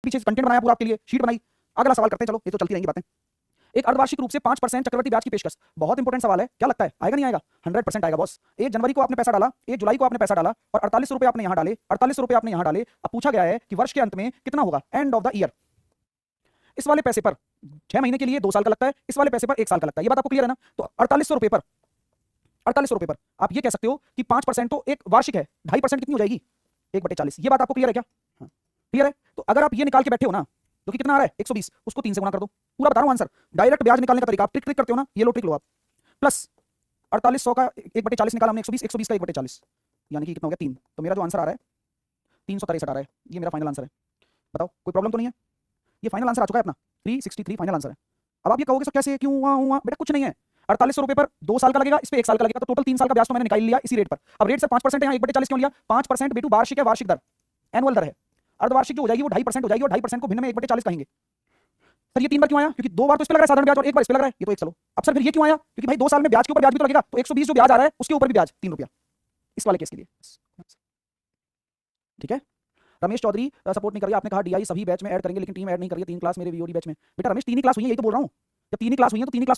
पीछे कंटेंट बनाया पूरा आपके लिए, शीट बनाई। अगला सवाल करते हैं, चलो ये तो चलती रहेंगी बातें। एक अर्धवार्षिक रूप से 5% चक्रवृद्धि ब्याज की पेशकश, बहुत इंपॉर्टेंट सवाल है, क्या लगता है आएगा नहीं आएगा? 100% आएगा बॉस। 1 जनवरी को आपने पैसा डाला, 1 जुलाई को आपने पैसा डाला और 48 रुपए आपने यहां डाले, 48 रुपए आपने यहां डाले। अब पूछा गया है कि वर्ष के अंत में कितना होगा, एंड ऑफ द ईयर। इस वाले पैसे पर 6 महीने के लिए 2 साल का लगता है, इस वाले पैसे पर 1 साल का लगता है। ये बात आपको क्लियर है ना? तो 4800 रुपए पर, 4800 रुपए पर आप ये कह सकते हो कि 5% तो एक वार्षिक है, 2.5% कितनी हो जाएगी, 1/40। ये बात आपको क्लियर है क्या? हाँ क्लियर है। तो अगर आप ये निकाल के बैठे हो ना, तो कि कितना आ रहा है 120, उसको 3 से गुणा कर दो, पूरा बता रहा हूं आंसर। डायरेक्ट ब्याज निकालने का तरीका आप ट्रिक ट्रिक करते हो ना, ये लो ट्रिक लो आप। प्लस 4800 का 1/40 निकाला हमने, 120, 120 का 1/40 यानी कि कितना हो गया 3। तो मेरा जो आंसर आ रहा है 363 आ रहा है, ये मेरा फाइनल आंसर है। बताओ कोई प्रॉब्लम तो नहीं है? ये फाइनल आंसर आ चुका है अपना, 363 फाइनल आंसर है। अब आप ये कहोगे सर कैसे, क्यों हुआ? बेटा कुछ नहीं है, 4800 रुपए पर 2 साल का लगेगा, इस पे 1 साल का लगेगा, तो टोटल 3 साल का ब्याज तो मैंने निकाल लिया इसी रेट पर। अब रेट सर 5% है, यहाँ 1/40 क्यों लिया? 5% बेटू वार्षिक है, वार्षिक दर, एनुअल दर है। अर्धवार्षिक जो हो जाएगी वो 2.5% हो जाएगी, और 2.5% को भिन्न में 1/40 कहेंगे। सर ये 3 बार क्यों आया? क्योंकि 2 बार तो इस पे लग रहा है साधारण ब्याज और 1 बार इस पे लग रहा है, ये तो एक चलो। अब सर फिर ये क्यों आया? क्योंकि भाई 2 साल में ब्याज के ऊपर ब्याज भी तो लगेगा, तो 120 जो ब्याज आ रहा है उसके ऊपर भी ब्याज 3 रुपया, इस वाले केस के लिए। ठीक है। रमेश चौधरी सपोर्ट नहीं कर रही, आपने कहा डीआई सभी बैच में ऐड करेंगे, लेकिन टीम ऐड नहीं कर रही है, 3 क्लास मेरे वीओडी बैच में। बेटा रमेश 3 ही क्लास हुई है, यही तो बोल रहा हूँ। जब 3 ही क्लास हुई है तो 3 ही क्लास